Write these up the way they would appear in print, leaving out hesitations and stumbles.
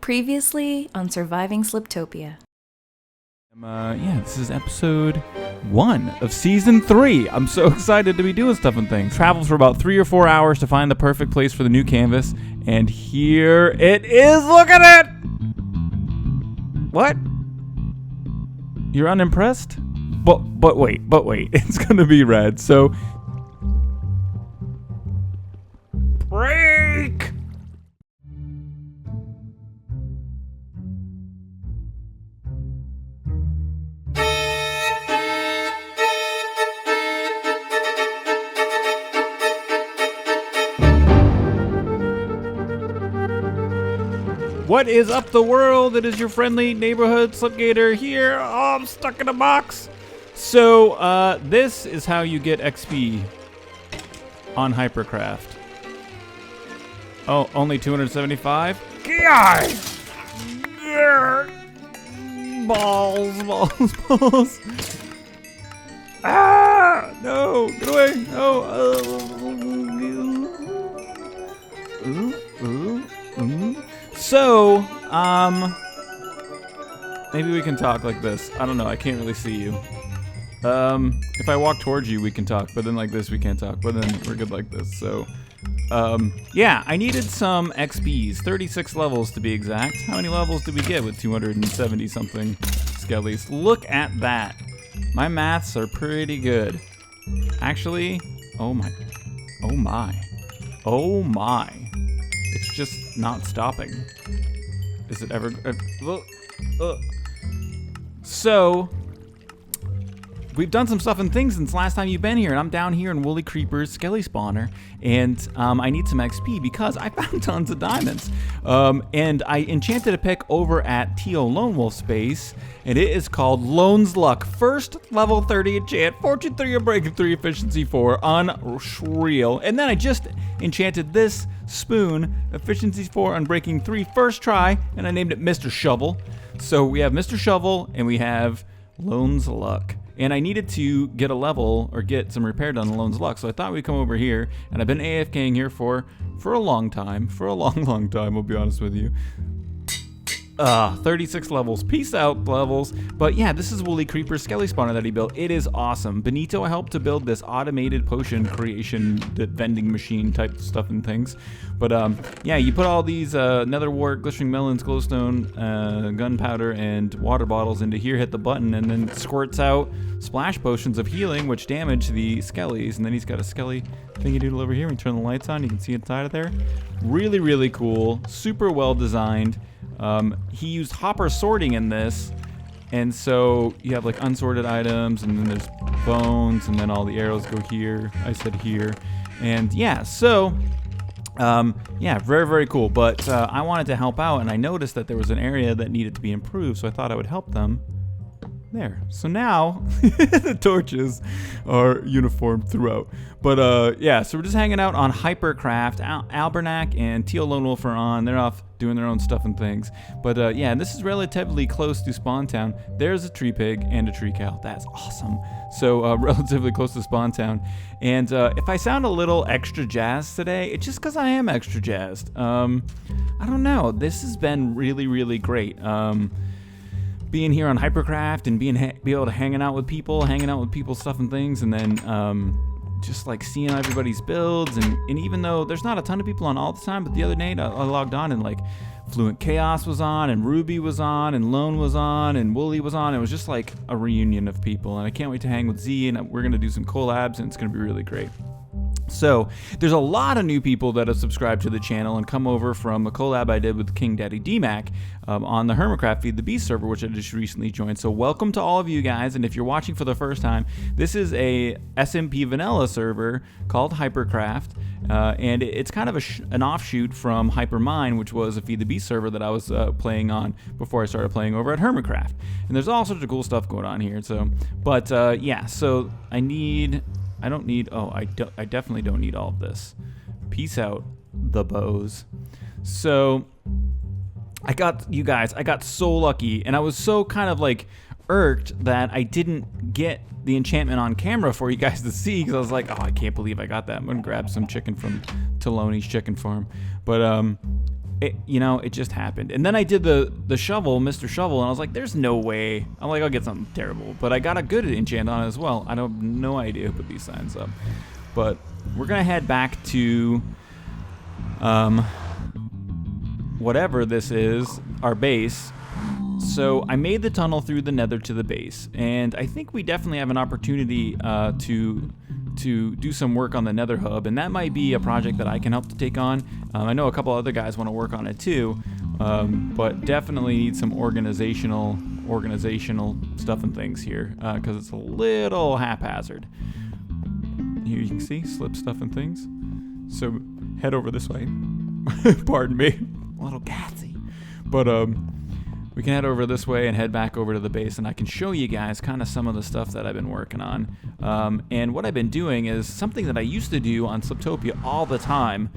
Previously on Surviving Sliptopia. This is episode 1 of season 3. I'm so excited to be doing stuff and things. Traveled for about 3 or 4 hours to find the perfect place for the new canvas, and here it is. Look at it! What? You're unimpressed? But wait. It's gonna be red, so... Break! What is up, the world? It is your friendly neighborhood Slipgator here. Oh, I'm stuck in a box. So, this is how you get XP on Hypercraft. Oh, only 275? God! Balls. Ah! No! Get away! No! So, maybe we can talk like this. I don't know, I can't really see you. If I walk towards you, we can talk, but then like this, we can't talk, but then we're good like this, so. Yeah, I needed some XPs, 36 levels to be exact. How many levels did we get with 270 something skellies? Look at that. My maths are pretty good. Actually, oh my. It's just not stopping. Is it ever? So, we've done some stuff and things since last time you've been here, and I'm down here in Woolly Creeper's Skelly Spawner, and I need some XP because I found tons of diamonds. And I enchanted a pick over at Teal Lone Wolf Space, and it is called Lone's Luck. First level 30 enchant, Fortune 3, Unbreaking 3, Efficiency 4, unreal. And then I just enchanted this spoon, Efficiency 4, Unbreaking 3, first try, and I named it Mr. Shovel. So we have Mr. Shovel, and we have Lone's Luck. And I needed to get a level or get some repair done on Lone's Luck, so I thought we'd come over here, and I've been AFKing here for a long time, long time, I'll be honest with you. 36 levels. Peace out, levels. But yeah, this is Woolly Creeper's Skelly Spawner that he built. It is awesome. Benito helped to build this automated potion creation, vending machine type stuff and things. But yeah, you put all these nether wart, glistening melons, glowstone, gunpowder, and water bottles into here, hit the button, and then squirts out splash potions of healing, which damage the skellies. And then he's got a skelly thingy doodle over here. We turn the lights on, you can see inside of there. Really, really cool. Super well designed. He used hopper sorting in this, and so you have like unsorted items, and then there's bones, and then all the arrows go here. I said here, and yeah, so yeah, very, very cool. But I wanted to help out, and I noticed that there was an area that needed to be improved, so I thought I would help them. There. So now the torches are uniform throughout. But yeah, so we're just hanging out on Hypercraft. Albernac and Teal Lone Wolf are on. They're off doing their own stuff and things. But yeah, this is relatively close to Spawn Town. There's a tree pig and a tree cow. That's awesome. So relatively close to Spawn Town. And if I sound a little extra jazzed today, it's just because I am extra jazzed. I don't know. This has been really, really great. Being here on Hypercraft and be able to hanging out with people's stuff and things, and then just like seeing everybody's builds, and even though there's not a ton of people on all the time, but the other night I logged on and like Fluent Chaos was on, and Ruby was on, and Lone was on, and Wooly was on. It was just like a reunion of people, and I can't wait to hang with Z, and we're gonna do some collabs, and it's gonna be really great. So, there's a lot of new people that have subscribed to the channel and come over from a collab I did with King Daddy DMAC on the Hermitcraft Feed the Beast server, which I just recently joined. So welcome to all of you guys, and if you're watching for the first time, this is a SMP vanilla server called Hypercraft, and it's kind of an offshoot from Hypermine, which was a Feed the Beast server that I was playing on before I started playing over at Hermitcraft. And there's all sorts of cool stuff going on here. So, but yeah, so I definitely don't need all of this. Peace out, the bows. So, I got so lucky, and I was so kind of like irked that I didn't get the enchantment on camera for you guys to see, because I was like, oh, I can't believe I got that. I'm gonna grab some chicken from Taloni's chicken farm. But it just happened. And then I did the shovel, Mr. Shovel, and I was like, there's no way. I'm like, I'll get something terrible. But I got a good enchant on it as well. I don't have no idea who put these signs up. But we're going to head back to whatever this is, our base. So I made the tunnel through the nether to the base. And I think we definitely have an opportunity to do some work on the nether hub, and that might be a project that I can help to take on. I know a couple other guys want to work on it too, but definitely need some organizational stuff and things here, because it's a little haphazard. Here you can see slip stuff and things. So head over this way. Pardon me, a little gassy, but we can head over this way and head back over to the base, and I can show you guys kind of some of the stuff that I've been working on. And what I've been doing is something that I used to do on Sliptopia all the time.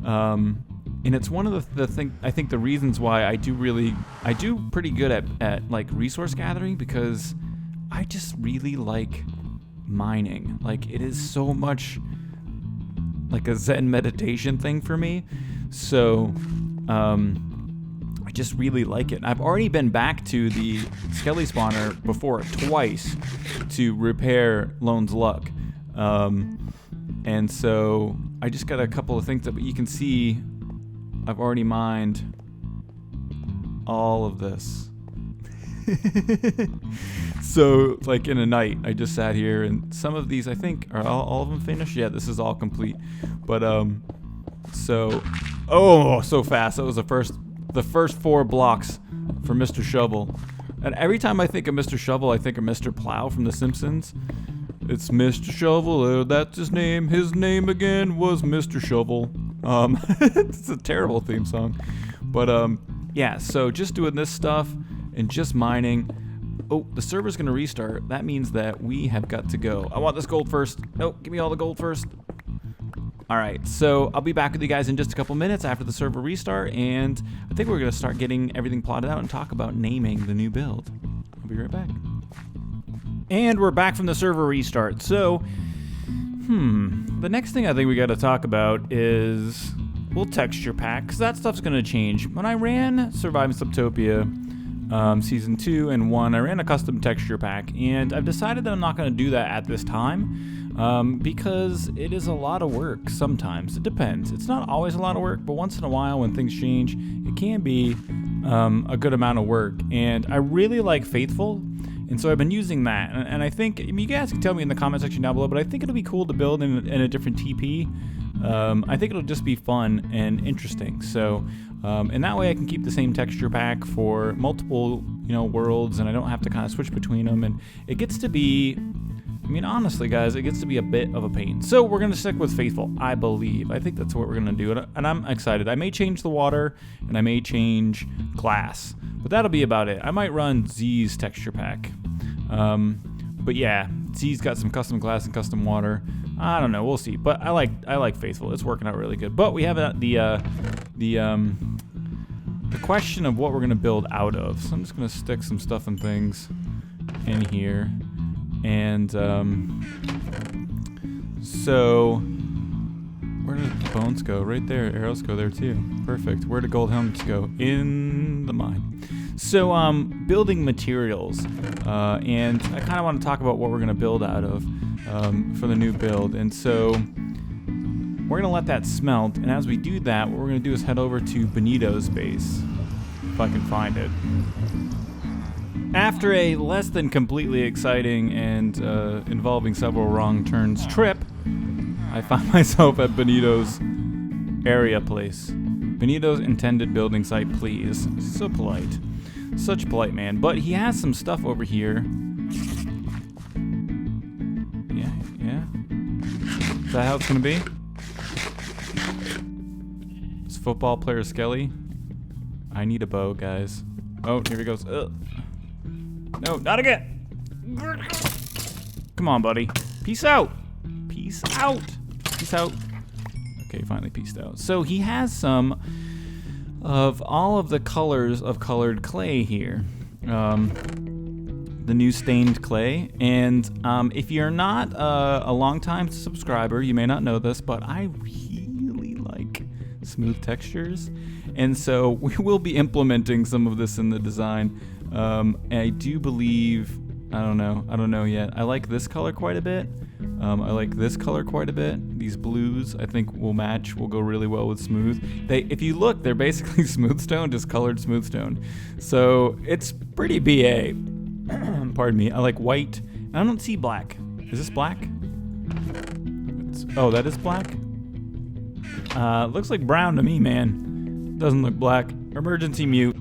And it's one of the thing, I think the reasons why I do pretty good at like resource gathering, because I just really like mining. Like, it is so much like a Zen meditation thing for me. So, I just really like it. I've already been back to the Skelly spawner before twice to repair Lone's luck. And so I just got a couple of things that, but you can see I've already mined all of this. So like in a night, I just sat here, and some of these I think are all of them finished. Yeah, this is all complete. But so fast. That was the first 4 blocks for Mr. Shovel. And every time I think of Mr. Shovel, I think of Mr. Plow from The Simpsons. It's Mr. Shovel, that's his name. His name again was Mr. Shovel. It's a terrible theme song. But yeah, so just doing this stuff and just mining. Oh, the server's gonna restart. That means that we have got to go. I want this gold first. Nope, give me all the gold first. Alright, so I'll be back with you guys in just a couple minutes after the server restart, and I think we're going to start getting everything plotted out and talk about naming the new build. I'll be right back. And we're back from the server restart. So, the next thing I think we got to talk about is, well, texture pack, because that stuff's going to change. When I ran Surviving Sliptopia Season 2 and 1, I ran a custom texture pack, and I've decided that I'm not going to do that at this time. Because it is a lot of work sometimes. It depends. It's not always a lot of work, but once in a while when things change, it can be a good amount of work. And I really like Faithful, and so I've been using that. And I think, I mean, you guys can tell me in the comment section down below, but I think it'll be cool to build in a different TP. I think it'll just be fun and interesting. So, and that way I can keep the same texture pack for multiple, worlds, and I don't have to kind of switch between them. And it gets to be, I mean, honestly, guys, it gets to be a bit of a pain. So we're going to stick with Faithful, I believe. I think that's what we're going to do, and I'm excited. I may change the water, and I may change glass, but that'll be about it. I might run Z's texture pack. But yeah, Z's got some custom glass and custom water. I don't know, we'll see. But I like Faithful. It's working out really good. But we have the question of what we're going to build out of. So I'm just going to stick some stuff and things in here. And so where did the bones go? Right there. Arrows go there too. Perfect. Where did gold helmets go? In the mine. So building materials, and I kind of want to talk about what we're going to build out of for the new build. And so we're going to let that smelt, and as we do that, what we're going to do is head over to Benito's base, if I can find it. After a less than completely exciting and involving several wrong turns trip, I find myself at Benito's area place. Benito's intended building site, please. So polite. Such a polite man. But he has some stuff over here. Yeah. Is that how it's going to be? It's football player Skelly. I need a bow, guys. Oh, here he goes. Ugh. No, not again. Come on, buddy. Peace out. Peace out. Peace out. Okay, finally peaced out. So he has some of all of the colors of colored clay here. The new stained clay. And if you're not a long-time subscriber, you may not know this, but I really like smooth textures. And so we will be implementing some of this in the design. I do believe, I don't know yet. I like this color quite a bit. I like this color quite a bit. These blues I think will go really well with smooth. If you look, they're basically smooth stone, just colored smooth stone. So it's pretty BA. Pardon me. I like white. I don't see black. Is this black? Oh, that is black? Looks like brown to me, man. Doesn't look black. Emergency mute.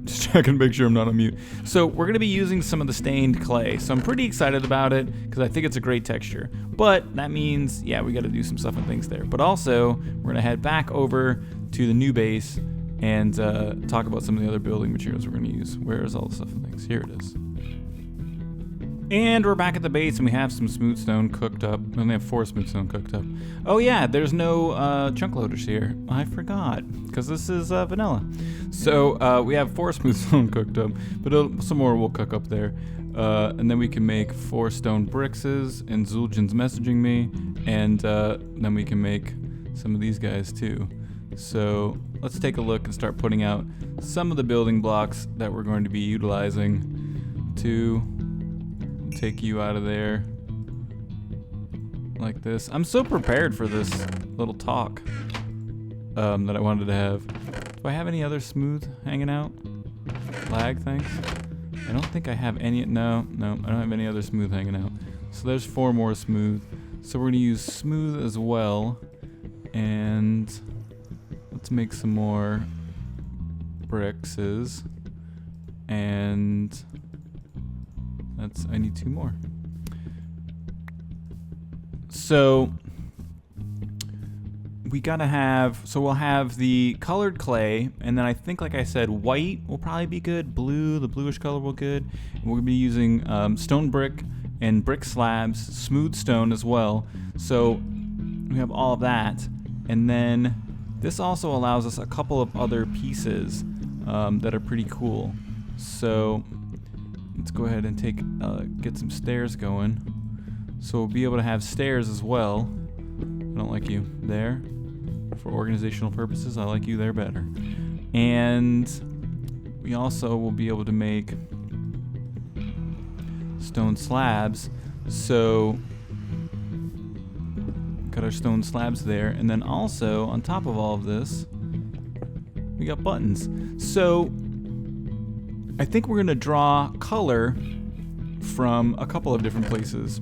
Just checking to make sure I'm not on mute. So we're going to be using some of the stained clay. So I'm pretty excited about it because I think it's a great texture. But that means, yeah, we got to do some stuff and things there. But also, we're going to head back over to the new base and talk about some of the other building materials we're going to use. Where is all the stuff and things? Here it is. And we're back at the base, and we have some smooth stone cooked up. We only have 4 smooth stone cooked up. Oh yeah, there's no chunk loaders here. I forgot, because this is vanilla. So we have 4 smooth stone cooked up, but some more we'll cook up there. And then we can make 4 stone brickses, and Zul'jin's messaging me, and then we can make some of these guys too. So let's take a look and start putting out some of the building blocks that we're going to be utilizing to take you out of there like this. I'm so prepared for this little talk that I wanted to have. Do I have any other smooth hanging out? Lag things? I don't think I have any. No, I don't have any other smooth hanging out. So there's 4 more smooth. So we're going to use smooth as well. And let's make some more brickses. And I need 2 more. So we'll have the colored clay, and then I think, like I said, white will probably be good. Blue, the bluish color will be good. And we're gonna be using stone brick and brick slabs, smooth stone as well. So we have all of that, and then this also allows us a couple of other pieces that are pretty cool. So let's go ahead and get some stairs going. So we'll be able to have stairs as well. I don't like you there. For organizational purposes, I like you there better. And we also will be able to make stone slabs. So got our stone slabs there. And then also, on top of all of this, we got buttons. So I think we're going to draw color from a couple of different places.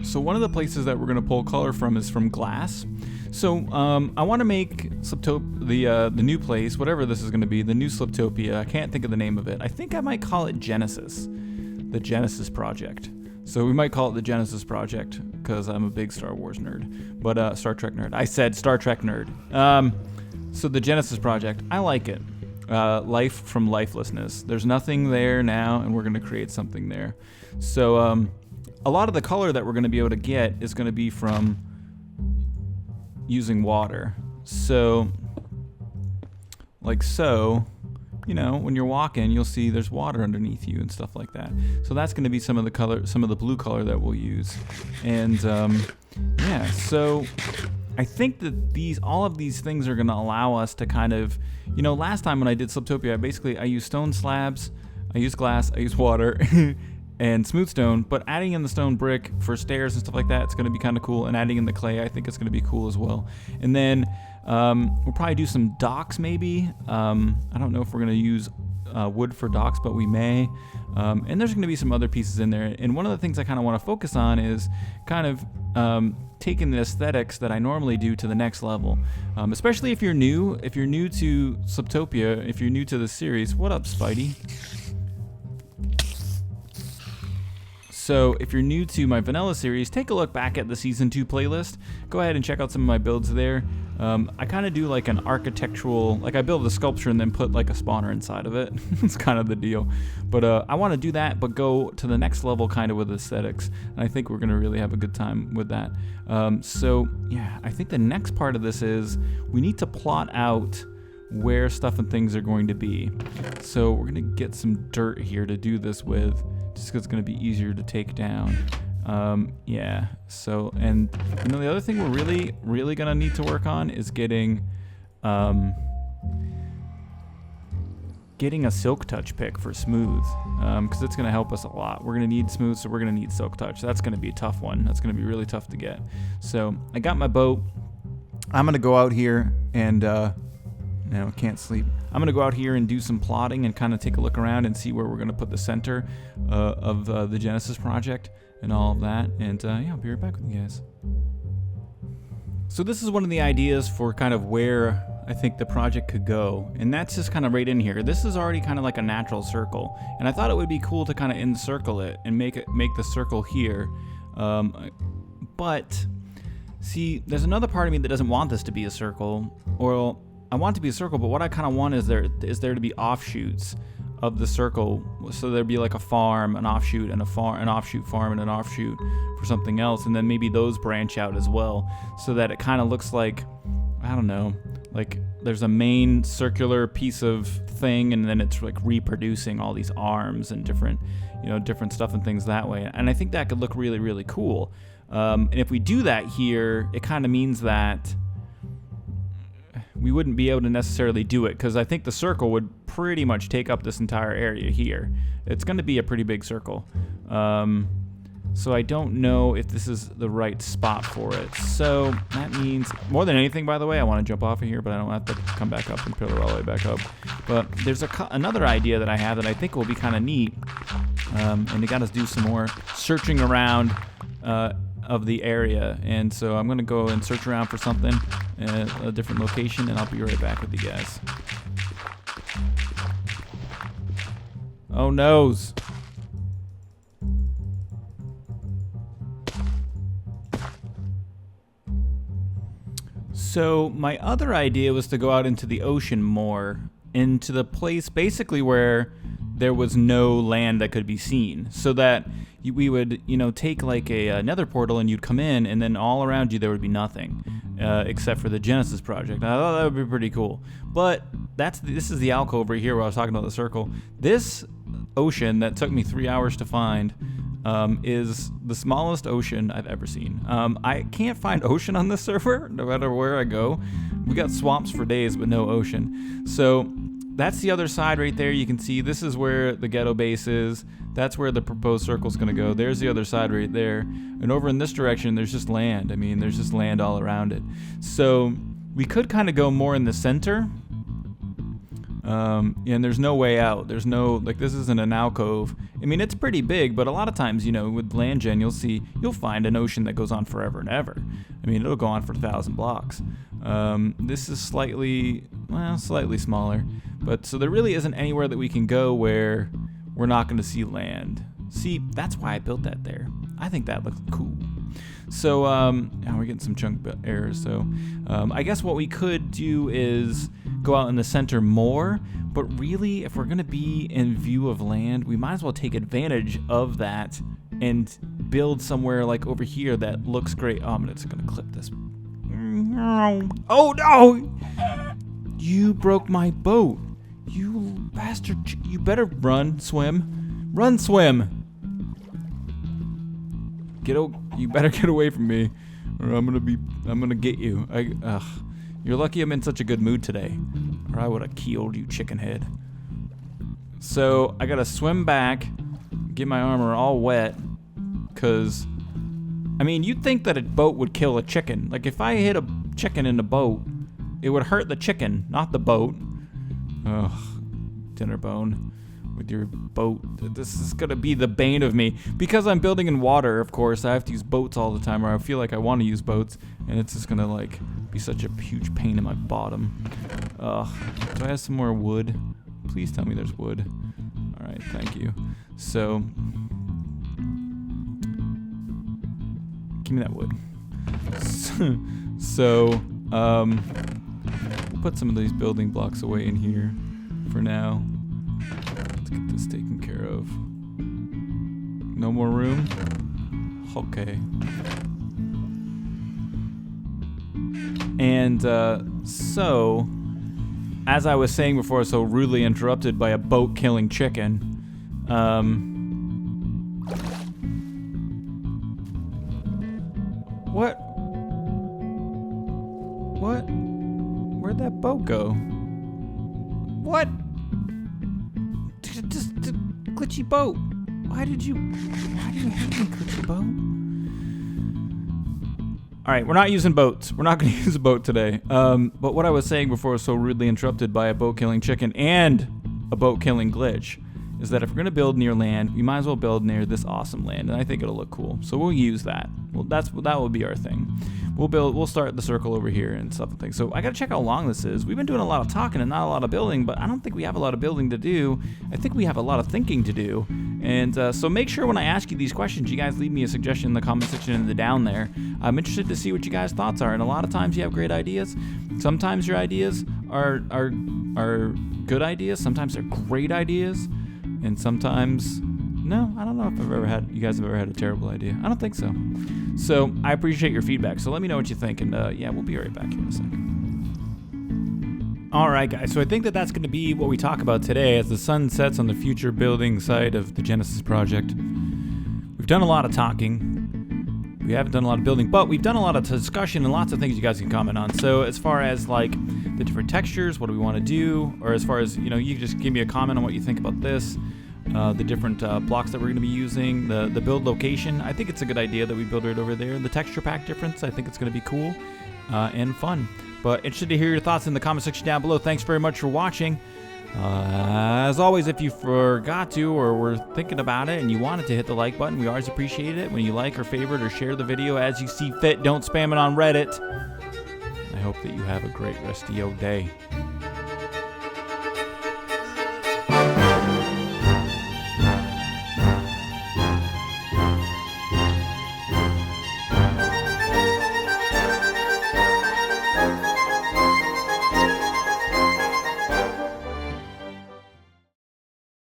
So one of the places that we're going to pull color from is from glass. So I want to make the new place, whatever this is going to be, the new Sliptopia. I can't think of the name of it. I think I might call it Genesis, the Genesis Project. So we might call it the Genesis Project because I'm a big Star Wars nerd, but Star Trek nerd. I said Star Trek nerd. So the Genesis Project, I like it. Life from lifelessness. There's nothing there now, and we're going to create something there. So a lot of the color that we're going to be able to get is going to be from using water. So, like so, you know, when you're walking, you'll see there's water underneath you and stuff like that. So that's going to be some of the color, some of the blue color that we'll use. And yeah, so I think that all of these things are going to allow us to kind of, you know, last time when I did Sliptopia, I used stone slabs, I used glass, I used water, and smooth stone, but adding in the stone brick for stairs and stuff like that, it's going to be kind of cool. And adding in the clay, I think it's going to be cool as well. And then we'll probably do some docks maybe. I don't know if we're going to use wood for docks, but we may. And there's going to be some other pieces in there. And one of the things I kind of want to focus on is kind of taking the aesthetics that I normally do to the next level. Especially if you're new to Sliptopia, if you're new to the series. What up, Spidey? So if you're new to my vanilla series, take a look back at the season 2 playlist. Go ahead and check out some of my builds there. I kind of do like an architectural, like I build a sculpture and then put like a spawner inside of it. It's kind of the deal. But I want to do that, but go to the next level kind of with aesthetics. And I think we're going to really have a good time with that. So yeah, I think the next part of this is we need to plot out where stuff and things are going to be. So we're going to get some dirt here to do this with, just because it's going to be easier to take down. Yeah. So, and the other thing we're really gonna need to work on is getting a silk touch pick for smooth, because it's gonna help us a lot. We're gonna need smooth, so we're gonna need silk touch. That's gonna be a tough one. That's gonna be really tough to get. So I got my boat. I'm gonna go out here and no, can't sleep. I'm gonna go out here and do some plotting and kind of take a look around and see where we're gonna put the center of the Genesis project and all of that. And yeah, I'll be right back with you guys. So this is one of the ideas for kind of where I think the project could go, and that's just kind of right in here. This is already kind of like a natural circle, and I thought it would be cool to kind of encircle it and make the circle here. But see, there's another part of me that doesn't want this to be a circle, or I want it to be a circle, but what I kind of want is there to be offshoots of the circle, so there'd be like a farm, an offshoot, and an offshoot farm, and an offshoot for something else, and then maybe those branch out as well, so that it kind of looks like, I don't know, like there's a main circular piece of thing, and then it's like reproducing all these arms and different stuff and things that way. And I think that could look really, really cool. And if we do that here, it kind of means that we wouldn't be able to necessarily do it, because I think the circle would pretty much take up this entire area here. It's going to be a pretty big circle. So I don't know if this is the right spot for it. So that means, more than anything, by the way, I want to jump off of here, but I don't have to come back up and pillar all the way back up. But there's another idea that I have that I think will be kind of neat. And they got us do some more searching around of the area. And so I'm going to go and search around for something at a different location, and I'll be right back with you guys. Oh, noes. So my other idea was to go out into the ocean more, into the place basically where there was no land that could be seen, so that we would, take like a nether portal, and you'd come in, and then all around you there would be nothing, except for the Genesis project. I thought that would be pretty cool. But this is the alcove right here where I was talking about the circle. This ocean that took me 3 hours to find is the smallest ocean I've ever seen. I can't find ocean on this server, no matter where I go. We got swamps for days, but no ocean. So that's the other side right there. You can see this is where the ghetto base is. That's where the proposed circle's gonna go. There's the other side right there. And over in this direction, there's just land. I mean, there's just land all around it. So we could kind of go more in the center. And there's no way out. There's no, this isn't an alcove. I mean, it's pretty big, but a lot of times, with land gen, you'll find an ocean that goes on forever and ever. I mean, it'll go on for 1,000 blocks. This is slightly smaller, but so there really isn't anywhere that we can go where we're not going to see land. See, that's why I built that there. I think that looks cool. So, now we're getting some chunk errors. So, I guess what we could do is go out in the center more, but really, if we're going to be in view of land, we might as well take advantage of that and build somewhere like over here that looks great. Oh, I'm just going to clip this. Oh, no! You broke my boat. You bastard. You better run, swim. Run, swim. You better get away from me, or I'm gonna get you. You're lucky I'm in such a good mood today, or I would have killed you, chicken head. So I gotta swim back, get my armor all wet, cause I mean, you'd think that a boat would kill a chicken. Like if I hit a chicken in the boat, it would hurt the chicken, not the boat. Ugh, dinner bone. With your boat. This is gonna be the bane of me. Because I'm building in water, of course, I have to use boats all the time, or I feel like I want to use boats, and it's just gonna be such a huge pain in my bottom. Ugh. Do I have some more wood? Please tell me there's wood. Alright, thank you. So give me that wood. So we'll put some of these building blocks away in here for now. Get this taken care of. No more room? Okay. And so, as I was saying before, I was so rudely interrupted by a boat killing chicken. What? Where'd that boat go? What? Just glitchy boat. Why do you have me, glitchy boat? All right, we're not using boats. We're not going to use a boat today. But what I was saying before was so rudely interrupted by a boat-killing chicken and a boat-killing glitch is that if we're going to build near land, we might as well build near this awesome land, and I think it'll look cool. So we'll use that. Well, that will be our thing. We'll start the circle over here and stuff and things. So I got to check how long this is. We've been doing a lot of talking and not a lot of building, but I don't think we have a lot of building to do. I think we have a lot of thinking to do. And so make sure when I ask you these questions, you guys leave me a suggestion in the comment section in the down there. I'm interested to see what you guys' thoughts are. And a lot of times you have great ideas. Sometimes your ideas are good ideas. Sometimes they're great ideas. And sometimes, no, I don't know if you guys have ever had a terrible idea. I don't think so. So I appreciate your feedback. So let me know what you think. And yeah, we'll be right back here in a second. All right, guys. So I think that's going to be what we talk about today as the sun sets on the future building side of the Genesis project. We've done a lot of talking. We haven't done a lot of building, but we've done a lot of discussion and lots of things you guys can comment on. So as far as like the different textures, what do we want to do? Or as far as, you can just give me a comment on what you think about this. The different blocks that we're going to be using, the build location. I think it's a good idea that we build right over there. The texture pack difference, I think it's going to be cool and fun. But interested to hear your thoughts in the comment section down below. Thanks very much for watching. As always, if you forgot to or were thinking about it and you wanted to hit the like button, we always appreciate it when you like or favorite or share the video as you see fit. Don't spam it on Reddit. I hope that you have a great rest of your day.